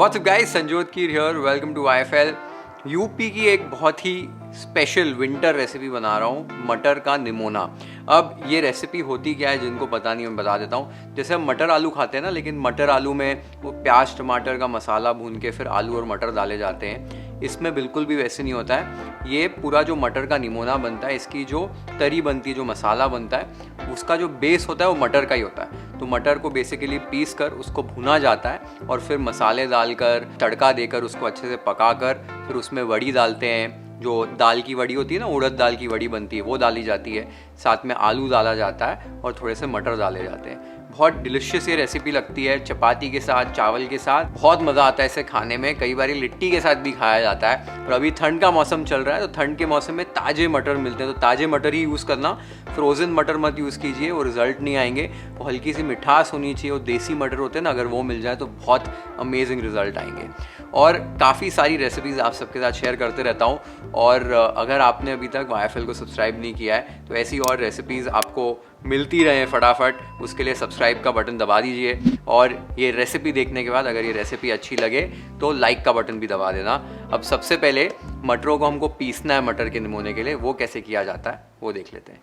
What's up guys, Sanjot Keer here, welcome to IFL। UP की एक बहुत ही स्पेशल विंटर रेसिपी बना रहा हूँ, मटर का निमोना। अब ये रेसिपी होती क्या है, जिनको पता नहीं मैं बता देता हूँ। जैसे हम मटर आलू खाते हैं ना, लेकिन मटर आलू में वो प्याज टमाटर का मसाला भून के फिर आलू और मटर डाले जाते हैं। इसमें बिल्कुल भी वैसे नहीं होता है। ये पूरा जो मटर का निमोना बनता है, इसकी जो तरी बनती है, जो मसाला बनता है, उसका जो बेस होता है वो मटर का ही होता है। तो मटर को बेसिकली पीस कर उसको भुना जाता है और फिर मसाले डालकर तड़का देकर उसको अच्छे से पकाकर फिर उसमें वड़ी डालते हैं। जो दाल की वड़ी होती है ना, उड़द दाल की वड़ी बनती है, वो डाली जाती है। साथ में आलू डाला जाता है और थोड़े से मटर डाले जाते हैं। बहुत डिलिशियस ये रेसिपी लगती है, चपाती के साथ, चावल के साथ बहुत मज़ा आता है इसे खाने में। कई बार लिट्टी के साथ भी खाया जाता है। और अभी ठंड का मौसम चल रहा है, तो ठंड के मौसम में ताज़े मटर मिलते हैं, तो ताज़े मटर ही यूज़ करना, फ्रोज़न मटर मत यूज़ कीजिए, वो रिजल्ट नहीं आएंगे। वो हल्की सी मिठास होनी चाहिए, वो देसी मटर होते हैं ना, अगर वो मिल जाए तो बहुत अमेजिंग रिजल्ट आएंगे। और काफ़ी सारी रेसिपीज़ आप सबके साथ शेयर करते रहता हूँ। और अगर आपने अभी तक IFL को सब्सक्राइब नहीं किया है, तो ऐसी और रेसिपीज़ आपको मिलती रहे फटाफट, उसके लिए सब्सक्राइब का बटन दबा दीजिए। और ये रेसिपी देखने के बाद अगर ये रेसिपी अच्छी लगे तो लाइक का बटन भी दबा देना। अब सबसे पहले मटरों को हमको पीसना है मटर के निमोने के लिए, वो कैसे किया जाता है वो देख लेते हैं।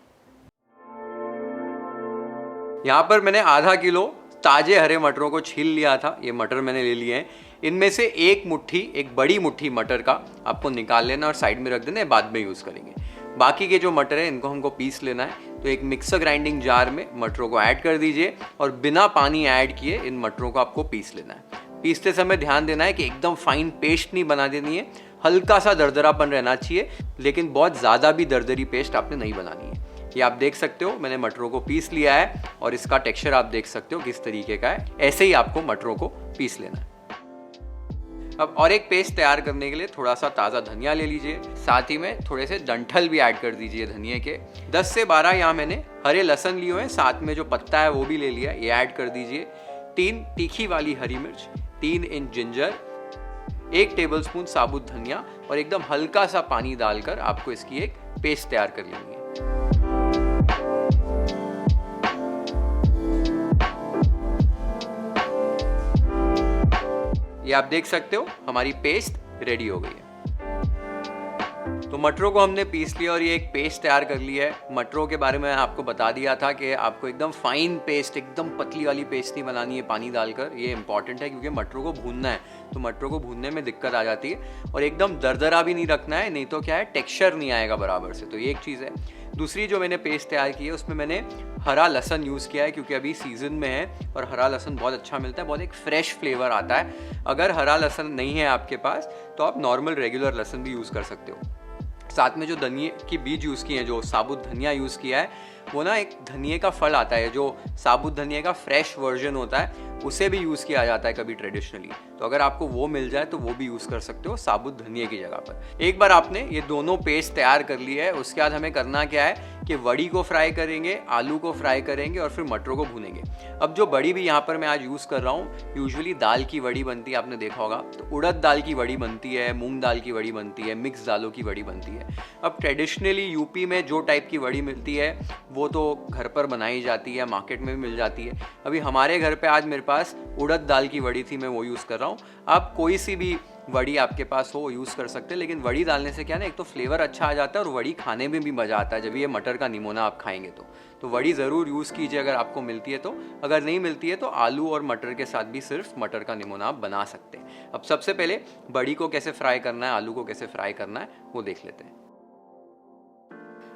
यहाँ पर मैंने आधा किलो ताजे हरे मटरों को छील लिया था। ये मटर मैंने ले लिए हैं। इनमें से एक बड़ी मुट्ठी मटर का आपको निकाल लेना और साइड में रख देना है, बाद में यूज़ करेंगे। बाकी के जो मटर हैं इनको हमको पीस लेना है। तो एक मिक्सर ग्राइंडिंग जार में मटरों को ऐड कर दीजिए और बिना पानी ऐड किए इन मटरों को आपको पीस लेना है। पीसते समय ध्यान देना है कि एकदम फाइन पेस्ट नहीं बना देनी है, हल्का सा दरदरापन रहना चाहिए, लेकिन बहुत ज़्यादा भी दरदरी पेस्ट आपने नहीं बनानी है। ये आप देख सकते हो, मैंने मटरों को पीस लिया है और इसका टेक्सचर आप देख सकते हो किस तरीके का है। ऐसे ही आपको मटरों को पीस लेना है। अब और एक पेस्ट तैयार करने के लिए थोड़ा सा ताज़ा धनिया ले लीजिए, साथ ही में थोड़े से डंठल भी ऐड कर दीजिए धनिया के। 10 से 12 यहाँ मैंने हरे लहसुन लिए हैं, साथ में जो पत्ता है वो भी ले लिया, ये ऐड कर दीजिए। 3 तीखी वाली हरी मिर्च, 3 इंच जिंजर, 1 टेबलस्पून साबुत धनिया और एकदम हल्का सा पानी डालकर आपको इसकी एक पेस्ट तैयार कर लेनी है। ये आप देख सकते हो हमारी पेस्ट रेडी हो गई है। तो मटरों को हमने पीस लिया और ये एक पेस्ट तैयार कर ली है। मटरों के बारे में आपको बता दिया था कि आपको एकदम फाइन पेस्ट, एकदम पतली वाली पेस्ट नहीं बनानी है पानी डालकर। ये इंपॉर्टेंट है क्योंकि मटरों को भूनना है, तो मटरों को भूनने में दिक्कत आ जाती है। और एकदम दरदरा भी नहीं रखना है, नहीं तो क्या है, टेक्सचर नहीं आएगा बराबर से। तो ये एक चीज़ है। दूसरी जो मैंने पेस्ट तैयार की है उसमें मैंने हरा लहसुन यूज़ किया है, क्योंकि अभी सीज़न में है और हरा लहसुन बहुत अच्छा मिलता है, बहुत एक फ्रेश फ्लेवर आता है। अगर हरा लहसुन नहीं है आपके पास तो आप नॉर्मल रेगुलर लहसुन भी यूज़ कर सकते हो। साथ में जो धनिए की बीज यूज़ किए हैं, जो साबुत धनिया यूज़ किया है, वो ना एक धनिए का फल आता है, जो साबुत धनिए का फ्रेश वर्जन होता है, उसे भी यूज़ किया जाता है कभी ट्रेडिशनली। तो अगर आपको वो मिल जाए तो वो भी यूज़ कर सकते हो साबुत धनिए की जगह पर। एक बार आपने ये दोनों पेस्ट तैयार कर ली है, उसके बाद हमें करना क्या है कि वड़ी को फ्राई करेंगे, आलू को फ्राई करेंगे और फिर मटरों को भूनेंगे। अब जो बड़ी भी यहाँ पर मैं आज यूज़ कर रहा हूँ, यूजुअली दाल की वड़ी बनती है, आपने देखा होगा। तो उड़द दाल की वड़ी बनती है, मूंग दाल की वड़ी बनती है, मिक्स दालों की वड़ी बनती है। अब ट्रेडिशनली यूपी में जो टाइप की वड़ी मिलती है वो तो घर पर बनाई जाती है, मार्केट में भी मिल जाती है। अभी हमारे घर पे आज मेरे पास उड़द दाल की वड़ी थी, मैं वो यूज़ कर रहा हूँ। आप कोई सी भी वड़ी आपके पास हो यूज़ कर सकते हैं, लेकिन वड़ी डालने से क्या ना, एक तो फ्लेवर अच्छा आ जाता है और वड़ी खाने में भी मज़ा आता है जब ये मटर का निमोना आप खाएंगे तो वड़ी ज़रूर यूज़ कीजिए अगर आपको मिलती है तो। अगर नहीं मिलती है तो आलू और मटर के साथ भी सिर्फ मटर का निमोना आप बना सकते हैं। अब सबसे पहले बड़ी को कैसे फ्राई करना है, आलू को कैसे फ्राई करना है वो देख लेते हैं।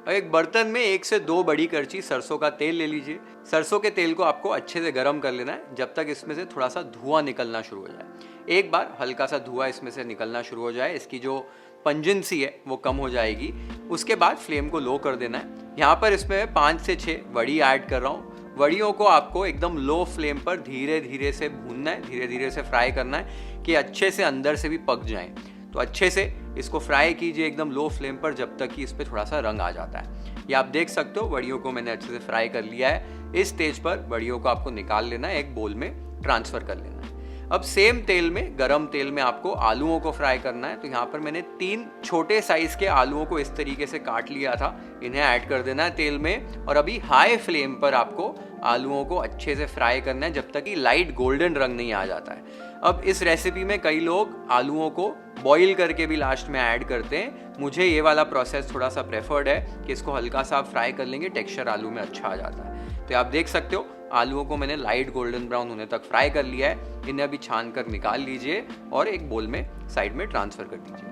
एक बर्तन में 1 से 2 बड़ी करछी सरसों का तेल ले लीजिए। सरसों के तेल को आपको अच्छे से गर्म कर लेना है जब तक इसमें से थोड़ा सा धुआं निकलना शुरू हो जाए। एक बार हल्का सा धुआं इसमें से निकलना शुरू हो जाए, इसकी जो पंजेंसी है वो कम हो जाएगी। उसके बाद फ्लेम को लो कर देना है। यहाँ पर इसमें 5 से 6 वड़ी ऐड कर रहा हूँ। वड़ियों को आपको एकदम लो फ्लेम पर धीरे धीरे से भूनना है, धीरे धीरे से फ्राई करना है कि अच्छे से अंदर से भी पक जाएं। तो अच्छे से इसको फ्राई कीजिए एकदम लो फ्लेम पर, जब तक कि इस पर थोड़ा सा रंग आ जाता है। ये आप देख सकते हो वड़ियों को मैंने अच्छे से फ्राई कर लिया है। इस स्टेज पर वड़ियों को आपको निकाल लेना है, एक बोल में ट्रांसफ़र कर लेना है। अब सेम तेल में, गरम तेल में आपको आलूओं को फ्राई करना है। तो यहाँ पर मैंने 3 छोटे साइज के आलूओं को इस तरीके से काट लिया था, इन्हें ऐड कर देना है तेल में और अभी हाई फ्लेम पर आपको आलूओं को अच्छे से फ्राई करना है जब तक कि लाइट गोल्डन रंग नहीं आ जाता है। अब इस रेसिपी में कई लोग आलूओं को बॉईल करके भी लास्ट में ऐड करते हैं, मुझे ये वाला प्रोसेस थोड़ा सा प्रेफर्ड है कि इसको हल्का सा आप फ्राई कर लेंगे, टेक्सचर आलू में अच्छा आ जाता है। तो आप देख सकते हो आलूओं को मैंने लाइट गोल्डन ब्राउन होने तक फ्राई कर लिया है। इन्हें अभी छान कर निकाल लीजिए और एक बोल में साइड में ट्रांसफर कर दीजिए।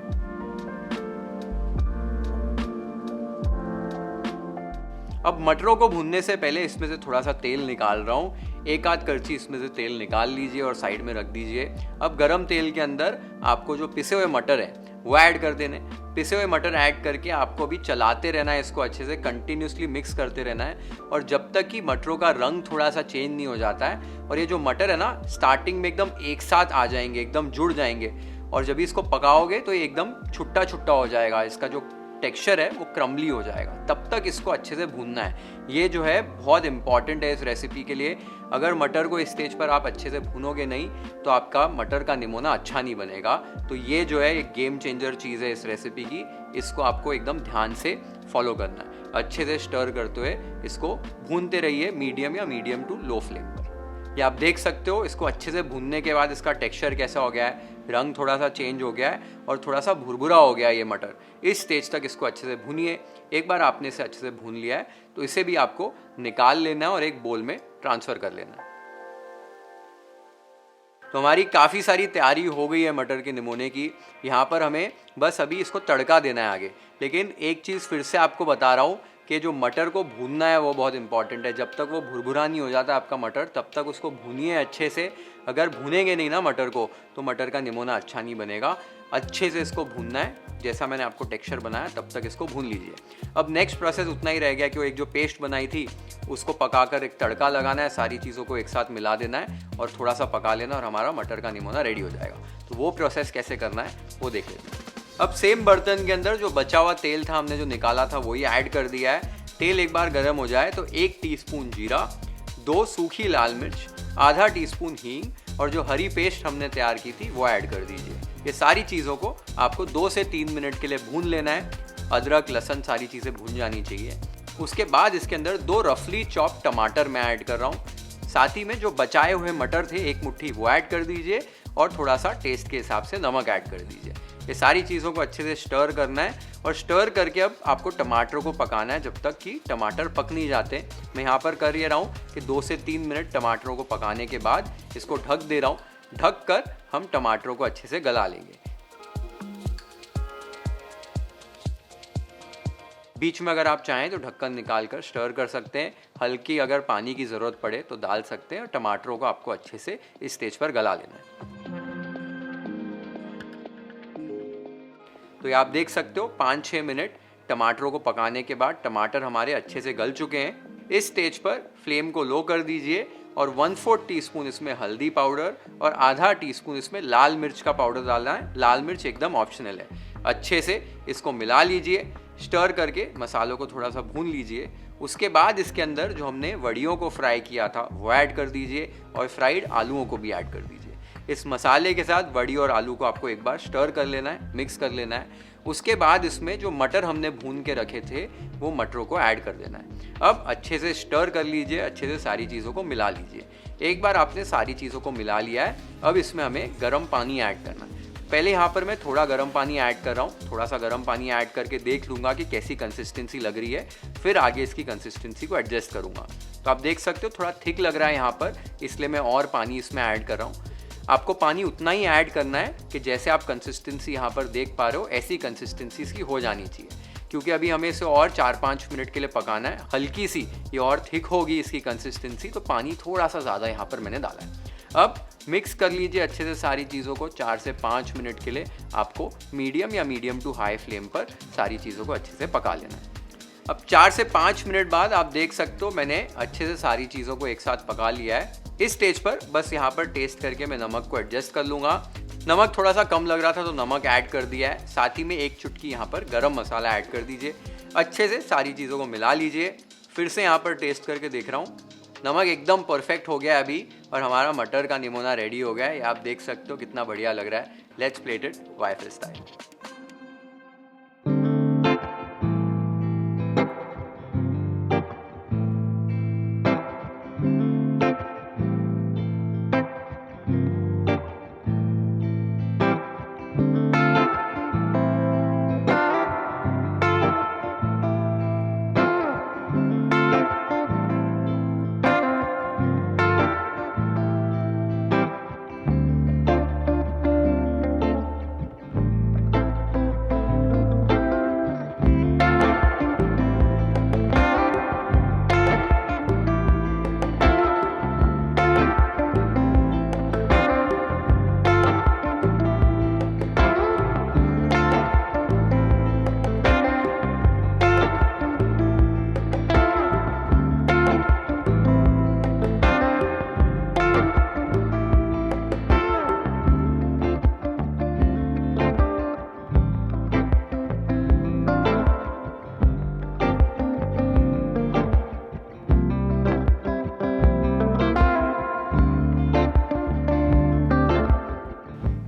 अब मटरों को भूनने से पहले इसमें से थोड़ा सा तेल निकाल रहा हूँ, एक आध करछी इसमें से तेल निकाल लीजिए और साइड में रख दीजिए। अब गरम तेल के अंदर आपको जो पिसे हुए मटर है वो ऐड कर देने। पिसे हुए मटर ऐड करके आपको अभी चलाते रहना है, इसको अच्छे से कंटिन्यूसली मिक्स करते रहना है और जब तक कि मटरों का रंग थोड़ा सा चेंज नहीं हो जाता है। और ये जो मटर है ना, स्टार्टिंग में एकदम एक साथ आ जाएंगे, एकदम जुड़ जाएंगे और जब इसको पकाओगे तो ये एकदम छुट्टा छुट्टा हो जाएगा, इसका जो टेक्सचर है वो क्रम्बली हो जाएगा। तब तक इसको अच्छे से भूनना है। ये जो है बहुत इंपॉर्टेंट है इस रेसिपी के लिए। अगर मटर को इस स्टेज पर आप अच्छे से भूनोगे नहीं तो आपका मटर का निमोना अच्छा नहीं बनेगा। तो ये जो है एक गेम चेंजर चीज़ है इस रेसिपी की, इसको आपको एकदम ध्यान से फॉलो करना है। अच्छे से स्टर करते हुए इसको भूनते रहिए मीडियम या मीडियम टू लो फ्लेम पर। ये आप देख सकते हो इसको अच्छे से भूनने के बाद इसका टेक्सचर कैसा हो गया है, रंग थोड़ा सा चेंज हो गया है और थोड़ा सा भुरभुरा हो गया है ये मटर। इस स्टेज तक इसको अच्छे से भूनिए। एक बार आपने इसे अच्छे से भून लिया है तो इसे भी आपको निकाल लेना है और एक बोल में ट्रांसफर कर लेना है। तो हमारी काफ़ी सारी तैयारी हो गई है मटर के निमोने की। यहाँ पर हमें बस अभी इसको तड़का देना है आगे। लेकिन एक चीज़ फिर से आपको बता रहा हूँ कि जो मटर को भूनना है वो बहुत इंपॉर्टेंट है। जब तक वो भुरभुरा नहीं हो जाता आपका मटर, तब तक उसको भूनिए अच्छे से। अगर भूनेंगे नहीं ना मटर को तो मटर का निमोना अच्छा नहीं बनेगा। अच्छे से इसको भूनना है, जैसा मैंने आपको टेक्सचर बनाया तब तक इसको भून लीजिए। अब नेक्स्ट प्रोसेस उतना ही रह गया कि वो एक जो पेस्ट बनाई थी उसको पकाकर एक तड़का लगाना है, सारी चीज़ों को एक साथ मिला देना है और थोड़ा सा पका लेना और हमारा मटर का निमोना रेडी हो जाएगा। तो वो प्रोसेस कैसे करना है वो देख लेते हैं। अब सेम बर्तन के अंदर जो बचा हुआ तेल था हमने जो निकाला था वही ऐड कर दिया है। तेल एक बार गर्म हो जाए तो 1 टीस्पून जीरा, 2 सूखी लाल मिर्च, आधा टीस्पून हींग और जो हरी पेस्ट हमने तैयार की थी वो ऐड कर दीजिए। ये सारी चीज़ों को आपको 2 से 3 मिनट के लिए भून लेना है। अदरक लहसुन सारी चीज़ें भून जानी चाहिए। उसके बाद इसके अंदर 2 रफली चॉप टमाटर मैं ऐड कर रहा हूँ। साथ ही में जो बचाए हुए मटर थे 1 मुट्ठी वो ऐड कर दीजिए और थोड़ा सा टेस्ट के हिसाब से नमक ऐड कर दीजिए। ये सारी चीज़ों को अच्छे से स्टर करना है और स्टर करके अब आपको टमाटर को पकाना है जब तक कि टमाटर पक नहीं जाते। मैं यहाँ पर कर ये रहा हूँ कि 2 से 3 मिनट टमाटरों को पकाने के बाद इसको ढक दे रहा हूँ। ढक कर हम टमाटरों को अच्छे से गला लेंगे। बीच में अगर आप चाहें तो ढक्कन निकाल कर स्टर कर सकते हैं। हल्की अगर पानी की ज़रूरत पड़े तो डाल सकते हैं और टमाटरों को आपको अच्छे से इस स्टेज पर गला लेना है। तो ये आप देख सकते हो 5-6 मिनट टमाटरों को पकाने के बाद टमाटर हमारे अच्छे से गल चुके हैं। इस स्टेज पर फ्लेम को लो कर दीजिए और 1/4 टीस्पून इसमें हल्दी पाउडर और आधा टीस्पून इसमें लाल मिर्च का पाउडर डालना है। लाल मिर्च एकदम ऑप्शनल है। अच्छे से इसको मिला लीजिए, स्टर करके मसालों को थोड़ा सा भून लीजिए। उसके बाद इसके अंदर जो हमने वड़ियों को फ्राई किया था वो ऐड कर दीजिए और फ्राइड आलूओं को भी ऐड कर दीजिए। इस मसाले के साथ वड़ी और आलू को आपको एक बार स्टर कर लेना है, मिक्स कर लेना है। उसके बाद इसमें जो मटर हमने भून के रखे थे वो मटरों को ऐड कर देना है। अब अच्छे से स्टर कर लीजिए, अच्छे से सारी चीज़ों को मिला लीजिए। एक बार आपने सारी चीज़ों को मिला लिया है, अब इसमें हमें गर्म पानी ऐड करना है। पहले यहाँ पर मैं थोड़ा गर्म पानी ऐड कर रहा हूँ। थोड़ा सा गर्म पानी ऐड करके देख लूँगा कि कैसी कंसिस्टेंसी लग रही है, फिर आगे इसकी कंसिस्टेंसी को एडजस्ट करूँगा। तो आप देख सकते हो थोड़ा थिक लग रहा है यहाँ पर, इसलिए मैं और पानी इसमें ऐड कर रहा हूँ। आपको पानी उतना ही ऐड करना है कि जैसे आप कंसिस्टेंसी यहाँ पर देख पा रहे हो ऐसी कंसिस्टेंसी इसकी हो जानी चाहिए, क्योंकि अभी हमें इसे और 4-5 मिनट के लिए पकाना है। हल्की सी ये और थिक होगी इसकी कंसिस्टेंसी, तो पानी थोड़ा सा ज़्यादा यहाँ पर मैंने डाला है। अब मिक्स कर लीजिए अच्छे से सारी चीज़ों को। 4 से 5 मिनट के लिए आपको मीडियम या मीडियम टू हाई फ्लेम पर सारी चीज़ों को अच्छे से पका लेना है। अब 4 से 5 मिनट बाद आप देख सकते हो मैंने अच्छे से सारी चीज़ों को एक साथ पका लिया है। इस स्टेज पर बस यहाँ पर टेस्ट करके मैं नमक को एडजस्ट कर लूँगा। नमक थोड़ा सा कम लग रहा था तो नमक ऐड कर दिया है। साथ ही में 1 चुटकी यहाँ पर गरम मसाला ऐड कर दीजिए। अच्छे से सारी चीज़ों को मिला लीजिए। फिर से यहाँ पर टेस्ट करके देख रहा हूँ, नमक एकदम परफेक्ट हो गया है। अभी और हमारा मटर का निमोना रेडी हो गया है। ये आप देख सकते हो कितना बढ़िया लग रहा है। Let's plate it waffle style.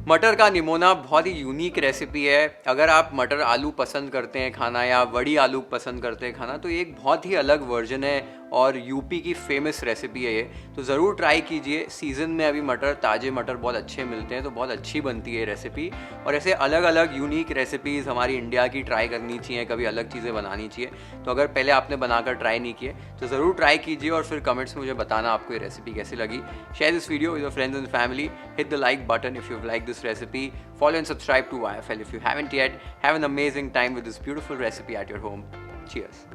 मटर का निमोना बहुत ही यूनिक रेसिपी है। अगर आप मटर आलू पसंद करते हैं खाना या वड़ी आलू पसंद करते हैं खाना, तो ये एक बहुत ही अलग वर्जन है और यूपी की फेमस रेसिपी है ये, तो ज़रूर ट्राई कीजिए। सीज़न में अभी मटर, ताज़े मटर बहुत अच्छे मिलते हैं, तो बहुत अच्छी बनती है रेसिपी। और ऐसे अलग अलग यूनिक रेसिपीज़ हमारी इंडिया की ट्राई करनी चाहिए, कभी अलग चीज़ें बनानी चाहिए। तो अगर पहले आपने बनाकर ट्राई नहीं किए तो ज़रूर ट्राई कीजिए और फिर कमेंट्स में मुझे बताना आपको ये रेसिपी कैसी लगी। Share this video with your friends and family. Hit the like button if you've liked this recipe. Follow and subscribe to YFL if you haven't yet. Have an amazing time with this beautiful recipe at your home. Cheers.